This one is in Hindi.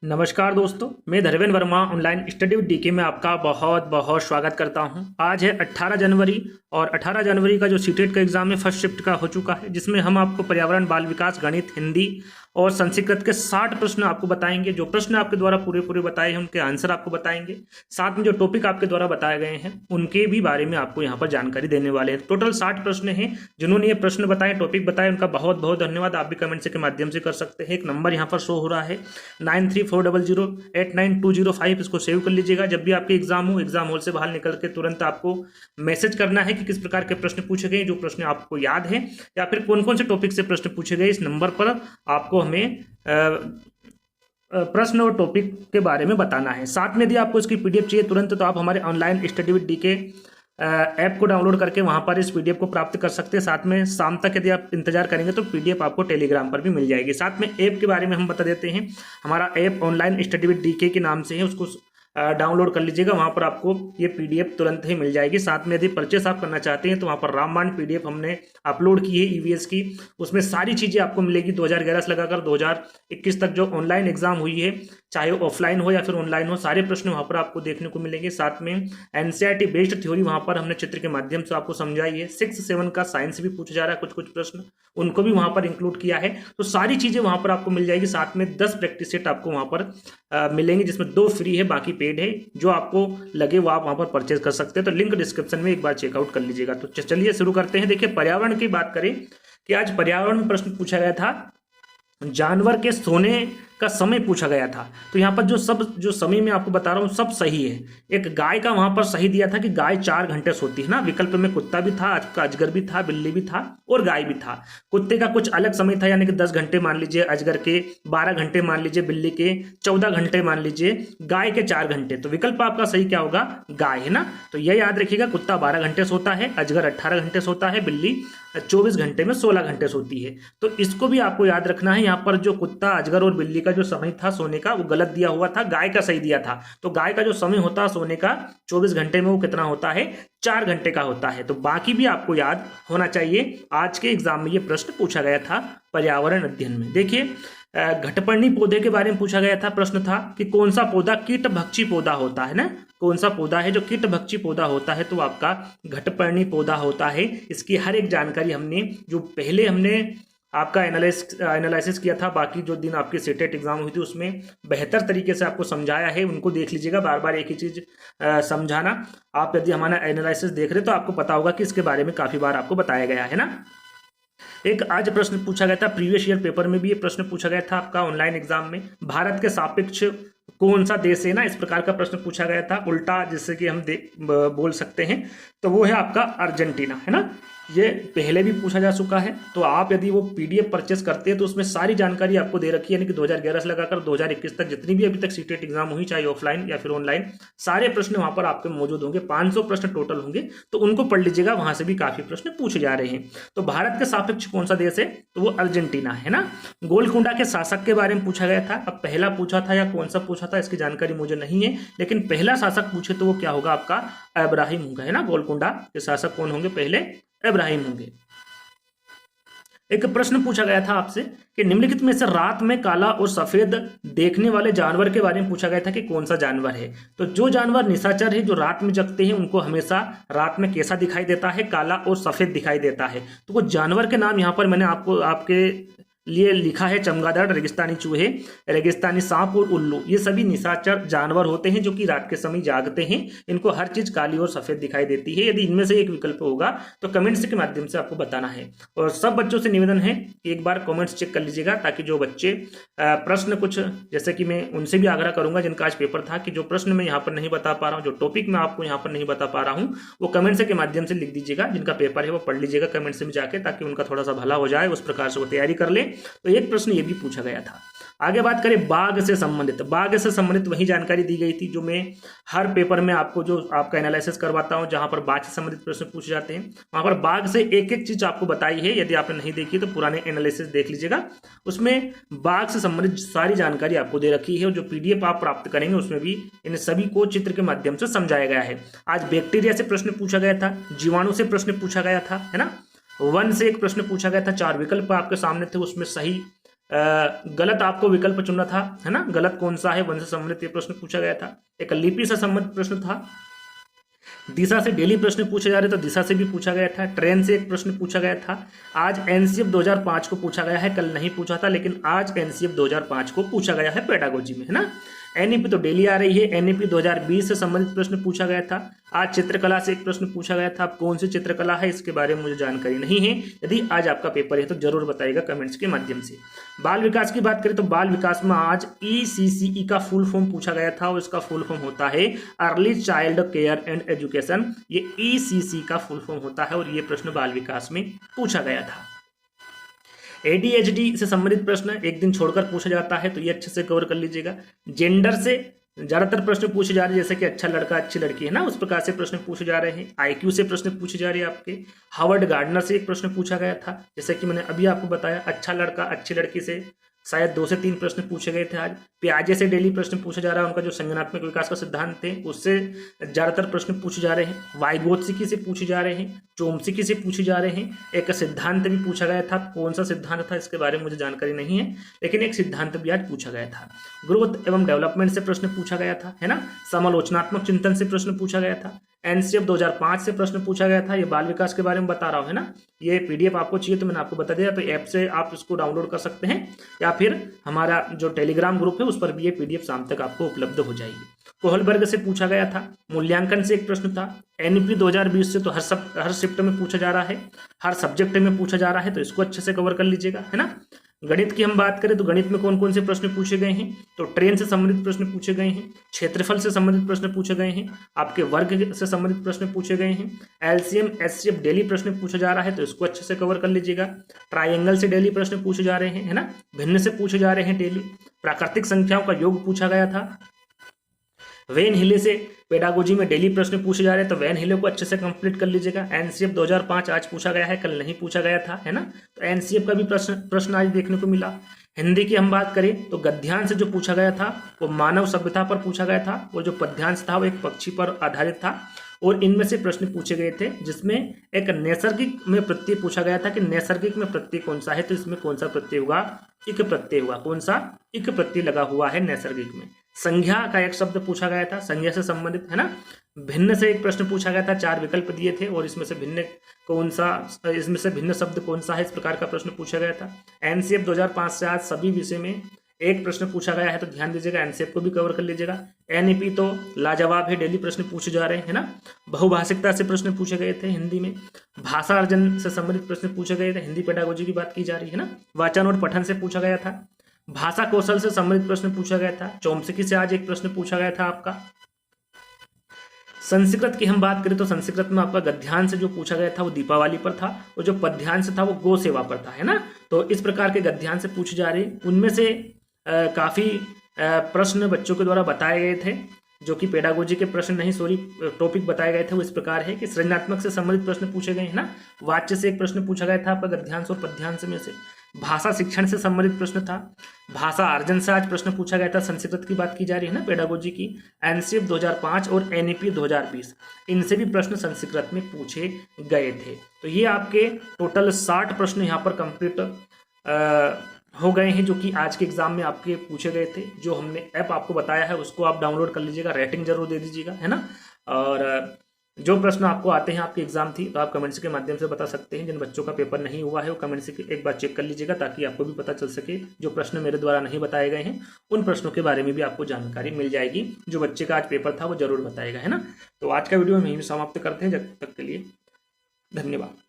नमस्कार दोस्तों, मैं Dharmendra Verma online study with DK में आपका बहुत बहुत स्वागत करता हूं। आज है 18 जनवरी और 18 जनवरी का जो सीटेट का एग्जाम है फर्स्ट शिफ्ट का हो चुका है, जिसमें हम आपको पर्यावरण, बाल विकास, गणित, हिंदी और संस्कृत के 60 प्रश्न आपको बताएंगे। जो प्रश्न आपके द्वारा पूरे बताए हैं उनके आंसर आपको बताएंगे। साथ में जो टॉपिक आपके द्वारा बताए गए हैं उनके भी बारे में आपको यहाँ पर जानकारी देने वाले हैं। टोटल 60 प्रश्न हैं। जिन्होंने ये प्रश्न बताए, टॉपिक बताए, उनका बहुत बहुत धन्यवाद। आप भी कमेंट से के माध्यम से कर सकते हैं। एक नंबर यहाँ पर शो हो रहा है 9340089205। इसको सेव कर लीजिएगा। जब भी आपके एग्जाम हो, एग्जाम हॉल से बाहर निकल के तुरंत आपको मैसेज करना है कि किस प्रकार के प्रश्न पूछे गए, जो प्रश्न आपको याद है या फिर कौन कौन से टॉपिक से प्रश्न पूछे गए। इस नंबर पर आपको हमें प्रश्न और टॉपिक के बारे में बताना है। साथ में यदि आपको इसकी पीडीएफ चाहिए तुरंत, तो आप हमारे online study with DK app को डाउनलोड करके वहां पर इस पीडीएफ को प्राप्त कर सकते हैं। साथ में शाम तक यदि आप इंतजार करेंगे तो पीडीएफ आपको टेलीग्राम पर भी मिल जाएगी। साथ में ऐप के बारे में हम बता देते हैं। हमारा app online study with DK के नाम से है, उसको डाउनलोड कर लीजिएगा। वहाँ पर आपको ये पीडीएफ तुरंत ही मिल जाएगी। साथ में यदि परचेस आप करना चाहते हैं तो वहाँ पर रामबाण पीडीएफ हमने अपलोड की है ईवीएस की। उसमें सारी चीज़ें आपको मिलेगी। 2011 से लगाकर 2021 तक जो ऑनलाइन एग्जाम हुई है, चाहे वो ऑफलाइन हो या फिर ऑनलाइन हो, सारे प्रश्न वहाँ पर आपको देखने को मिलेंगे। साथ में एनसीईआरटी बेस्ड थ्योरी वहाँ पर हमने चित्र के माध्यम से आपको समझाई है। 6-7 का साइंस भी पूछा जा रहा है, कुछ कुछ प्रश्न उनको भी वहाँ पर इंक्लूड किया है। तो सारी चीज़ें वहाँ पर आपको मिल जाएगी। साथ में 10 प्रैक्टिस सेट आपको वहाँ पर मिलेंगे, जिसमें 2 फ्री है, बाकी पेड है। जो आपको लगे वो आप वहाँ पर परचेज कर सकते हैं। तो लिंक डिस्क्रिप्शन में एक बार चेकआउट कर लीजिएगा। तो चलिए शुरू करते हैं। देखिए, पर्यावरण की बात करें कि आज पर्यावरण में प्रश्न पूछा गया था, जानवर के सोने का समय पूछा गया था। तो यहाँ पर जो समय मैं आपको बता रहा हूँ सब सही है। एक गाय का वहाँ पर सही दिया था कि गाय 4 घंटे सोती है ना। विकल्प में कुत्ता भी था, अजगर भी था, बिल्ली भी था और गाय भी था। कुत्ते का कुछ अलग समय था, यानी कि 10 घंटे मान लीजिए, अजगर के 12 घंटे मान लीजिए, बिल्ली के 14 घंटे मान लीजिए, गाय के 4 घंटे। तो विकल्प आपका सही क्या होगा? गाय है ना। तो यह याद रखिएगा, कुत्ता 12 घंटे सोता है, अजगर 18 घंटे सोता है, बिल्ली 24 घंटे में 16 घंटे सोती है। तो इसको भी आपको याद रखना है। यहाँ पर जो कुत्ता, अजगर और बिल्ली का जो समय था सोने का वो गलत दिया हुआ था, गाय का सही दिया था। तो गाय का जो समय होता है सोने का 24 घंटे में, वो कितना होता है? 4 घंटे का होता है। तो बाकी भी आपको याद होना चाहिए। आज के एग्जाम में ये प्रश्न पूछा गया था पर्यावरण अध्ययन में। देखिए, घटपर्णी पौधे के बारे में पूछा गया था। प्रश्न था कि कौन सा पौधा कीटभक्षी पौधा होता है ना। कौन सा पौधा है जो कीटभक्षी पौधा होता है? तो आपका घटपर्णी पौधा होता है। इसकी हर एक जानकारी हमने जो पहले हमने आपका एनालिसिस किया था, बाकी जो दिन आपकी सीटेट एग्जाम हुई थी उसमें बेहतर तरीके से आपको समझाया है। उनको देख लीजिएगा। बार बार एक ही चीज समझाना। आप यदि हमारा एनालिसिस देख रहे तो आपको पता होगा कि इसके बारे में काफी बार आपको बताया गया है ना। एक आज प्रश्न पूछा गया था, प्रीवियस ईयर पेपर में भी ये प्रश्न पूछा गया था आपका ऑनलाइन एग्जाम में। भारत के सापेक्ष कौन सा देश है ना, इस प्रकार का प्रश्न पूछा गया था, उल्टा जिससे कि हम बोल सकते हैं। तो वो है आपका अर्जेंटीना, है ना। ये पहले भी पूछा जा चुका है। तो आप यदि वो पीडीएफ परचेस करते हैं तो उसमें सारी जानकारी आपको दे रखी है, यानी कि 2011 से लगाकर 2021 तक जितनी भी अभी तक सीटेट एग्जाम हुई, चाहे ऑफलाइन या फिर ऑनलाइन, सारे प्रश्न वहां पर आपके मौजूद होंगे। 500 प्रश्न टोटल होंगे, तो उनको पढ़ लीजिएगा। वहां से भी काफी प्रश्न पूछे जा रहे हैं। तो भारत के सापेक्ष कौन सा देश है? तो वो अर्जेंटीना है ना। गोलकुंडा के शासक के बारे में पूछा गया था। अब पहला पूछा था या कौन सा पूछा था इसकी जानकारी मुझे नहीं है, लेकिन पहला शासक पूछे तो वो क्या होगा? आपका इब्राहिम होगा, है ना। गोलकुंडा के शासक कौन होंगे? पहले इब्राहिम होंगे। एक प्रश्न पूछा गया था आपसे कि निम्नलिखित में से रात में काला और सफेद देखने वाले जानवर के बारे में पूछा गया था कि कौन सा जानवर है। तो जो जानवर निशाचर है, जो रात में जगते हैं, उनको हमेशा रात में कैसा दिखाई देता है? काला और सफेद दिखाई देता है। तो वो जानवर के नाम यहाँ पर मैंने आपको आपके लिए लिखा है। चमगादड़, रेगिस्तानी चूहे, रेगिस्तानी सांप और उल्लू, ये सभी निशाचर जानवर होते हैं जो कि रात के समय जागते हैं। इनको हर चीज काली और सफेद दिखाई देती है। यदि इनमें से एक विकल्प होगा तो कमेंट्स के माध्यम से आपको बताना है। और सब बच्चों से निवेदन है कि एक बार कमेंट्स चेक कर लीजिएगा, ताकि जो बच्चे प्रश्न कुछ, जैसे कि मैं उनसे भी आग्रह करूंगा जिनका आज पेपर था, कि जो प्रश्न मैं यहाँ पर नहीं बता पा रहा हूँ, जो टॉपिक मैं आपको यहाँ पर नहीं बता पा रहा हूँ, वो कमेंट्स के माध्यम से लिख दीजिएगा। जिनका पेपर है वो पढ़ लीजिएगा कमेंट्स में जाके, ताकि उनका थोड़ा सा भला हो जाए, उस प्रकार से वो तैयारी कर ले। तो एक प्रश्न ये भी पूछा गया था। आगे बात करें बाघ से संबंधित वही जानकारी दी गई थी जो मैं हर पेपर में आपको जो आपका एनालिसिस करवाता हूं, जहां पर बाघ से संबंधित प्रश्न पूछे जाते हैं। वहां पर बाघ से एक एक चीज आपको बताई है। यदि आपने नहीं देखी तो पुराने एनालिसिस देख लीजिएगा। उसमें बाघ से संबंधित सारी जानकारी आपको दे रखी है, और जो पीडीएफ आप प्राप्त करेंगे उसमें भी इन सभी को चित्र के माध्यम से समझाया गया है। आज बैक्टीरिया से प्रश्न पूछा गया था, जीवाणु से प्रश्न पूछा गया था, है ना। वन से एक प्रश्न पूछा गया था। 4 विकल्प आपके सामने थे, उसमें सही गलत आपको विकल्प चुनना था, है ना। गलत कौन सा है, वन से संबंधित ये प्रश्न पूछा गया था। एक लिपि से संबंधित प्रश्न था। दिशा से डेली प्रश्न पूछे जा रहे तो दिशा से भी पूछा गया था। ट्रेन से एक प्रश्न पूछा गया था। आज एनसीएफ 2005 को पूछा गया है, कल नहीं पूछा था, लेकिन आज एनसीएफ 2005 को पूछा गया है पेडागोजी में, है ना। एनईपी तो डेली आ रही है। एनईपी 2020 से संबंधित प्रश्न पूछा गया था। आज चित्रकला से एक प्रश्न पूछा गया था। अब कौन सी चित्रकला है इसके बारे में मुझे जानकारी नहीं है। यदि आज आपका पेपर है तो जरूर बताइएगा कमेंट्स के माध्यम से। बाल विकास की बात करें तो बाल विकास में आज ईसीसीई का फुल फॉर्म पूछा गया था और इसका फुल फॉर्म होता है early child care and education. ये ईसीसी का फुल फॉर्म होता है और ये प्रश्न बाल विकास में पूछा गया था। एडीएचडी से संबंधित प्रश्न एक दिन छोड़कर पूछा जाता है तो ये अच्छे से कवर कर लीजिएगा। जेंडर से ज्यादातर प्रश्न पूछे जा रहे हैं, जैसे कि अच्छा लड़का अच्छी लड़की, है ना, उस प्रकार से प्रश्न पूछे जा रहे हैं। आईक्यू से प्रश्न पूछे जा रहे हैं आपके। हावर्ड गार्डनर से एक प्रश्न पूछा गया था, जैसे कि मैंने अभी आपको बताया। अच्छा लड़का अच्छी लड़की से शायद 2 से 3 प्रश्न पूछे गए थे आज। पियाजे से डेली प्रश्न पूछा जा रहा है, उनका जो संज्ञानात्मक विकास का सिद्धांत थे उससे ज्यादातर प्रश्न पूछे जा रहे हैं। वाइगोत्स्की से पूछे जा रहे हैं। चोम्स्की से पूछे जा रहे हैं। एक सिद्धांत भी पूछा गया था, कौन सा सिद्धांत था इसके बारे में मुझे जानकारी नहीं है, लेकिन एक सिद्धांत भी आज पूछा गया था। ग्रोथ एवं डेवलपमेंट से प्रश्न पूछा गया था, है ना। समालोचनात्मक चिंतन से प्रश्न पूछा गया था। एनसीएफ 2005 से प्रश्न पूछा गया था। ये बाल विकास के बारे में बता रहा हूँ, है ना। ये पीडीएफ आपको चाहिए तो मैंने आपको बता दिया, तो ऐप से आप इसको डाउनलोड कर सकते हैं या फिर हमारा जो टेलीग्राम ग्रुप है उस पर भी ये पीडीएफ शाम तक आपको उपलब्ध हो जाएगी। कोहलबर्ग से पूछा गया था। मूल्यांकन से एक प्रश्न था। एनईपी 2020 से तो हर शिफ्ट में पूछा जा रहा है, हर सब्जेक्ट में पूछा जा रहा है, तो इसको अच्छे से कवर कर लीजिएगा, है ना। गणित की हम बात करें तो गणित में कौन कौन से प्रश्न पूछे गए हैं, तो ट्रेन से संबंधित प्रश्न पूछे गए हैं। क्षेत्रफल से संबंधित प्रश्न पूछे गए हैं। आपके वर्ग से संबंधित प्रश्न पूछे गए हैं। एलसीएम एचसीएफ डेली प्रश्न पूछा जा रहा है, तो इसको अच्छे से कवर कर लीजिएगा। ट्राइंगल से डेली प्रश्न पूछे जा रहे हैं, है ना। भिन्न से पूछे जा रहे हैं डेली। प्राकृतिक संख्याओं का योग पूछा गया था। वेन हिले से पेडागोजी में डेली प्रश्न पूछे जा रहे हैं, तो वेन हिले को अच्छे से कंप्लीट कर लीजिएगा। एनसीएफ 2005 आज पूछा गया है, कल नहीं पूछा गया था, है ना। तो एनसीएफ का भी प्रश्न आज देखने को मिला। हिंदी की हम बात करें तो गद्यांश जो पूछा गया था वो मानव सभ्यता पर पूछा गया था, और जो पद्यांश था वो एक पक्षी पर आधारित था। और इनमें से प्रश्न पूछे गए थे जिसमें एक नैसर्गिक में प्रत्यय पूछा गया था कि नैसर्गिक में प्रत्यय कौन सा है, तो इसमें कौन सा प्रत्यय होगा, इक प्रत्यय होगा। कौन सा, इक प्रत्यय लगा हुआ है नैसर्गिक में। संज्ञा का एक शब्द पूछा गया था, संज्ञा से संबंधित, है ना। भिन्न से एक प्रश्न पूछा गया था, 4 विकल्प दिए थे और इसमें से भिन्न कौन सा, इसमें से भिन्न शब्द कौन सा है, इस प्रकार का प्रश्न पूछा गया था। एनसीएफ 2005 से आज सभी विषय में एक प्रश्न पूछा गया है, तो ध्यान दीजिएगा, एनसीएफ को भी कवर कर लीजिएगा। एनईपी तो लाजवाब है, डेली प्रश्न पूछे जा रहे हैं, है ना। बहुभाषिकता से प्रश्न पूछे गए थे हिंदी में। भाषा अर्जन से संबंधित प्रश्न पूछे गए थे, हिंदी पेडागोजी की बात की जा रही है ना। वाचन और पठन से पूछा गया था। भाषा कौशल से संबंधित प्रश्न पूछा गया था। चोम्स्की से आज एक प्रश्न पूछा गया था आपका। संस्कृत की हम बात करें तो संस्कृत में आपका गद्यांश जो पूछा गया था वो दीपावली पर था, और जो पद्यांश था वो गो सेवा पर था, है ना। तो इस प्रकार के गद्यांश से पूछे जा रहे हैं। उनमें से काफ़ी प्रश्न बच्चों के द्वारा बताए गए थे, जो कि पेडागोजी के प्रश्न नहीं, सॉरी, टॉपिक बताए गए थे। वो इस प्रकार है कि सृजनात्मक से संबंधित प्रश्न पूछे गए हैं ना। वाच्य से एक प्रश्न पूछा गया था आपका गद्यांश और पद्यांश में से। भाषा शिक्षण से संबंधित प्रश्न था। भाषा अर्जन से आज प्रश्न पूछा गया था, संस्कृत की बात की जा रही है ना पेडागोजी की। एनसीएफ 2005 और एनईपी 2020 इनसे भी प्रश्न संस्कृत में पूछे गए थे। तो ये आपके टोटल 60 प्रश्न यहाँ पर कंप्लीट हो गए हैं, जो कि आज के एग्जाम में आपके पूछे गए थे। जो हमने ऐप आपको बताया है उसको आप डाउनलोड कर लीजिएगा, रेटिंग जरूर दे दीजिएगा, है ना। और जो प्रश्न आपको आते हैं आपकी एग्जाम थी तो आप कमेंट्स के माध्यम से बता सकते हैं। जिन बच्चों का पेपर नहीं हुआ है वो कमेंट्स से एक बार चेक कर लीजिएगा, ताकि आपको भी पता चल सके। जो प्रश्न मेरे द्वारा नहीं बताए गए हैं उन प्रश्नों के बारे में भी आपको जानकारी मिल जाएगी। जो बच्चे का आज पेपर था वो जरूर बताएगा, है ना। तो आज का वीडियो हम यहीं समाप्त करते हैं। जब तक के लिए धन्यवाद।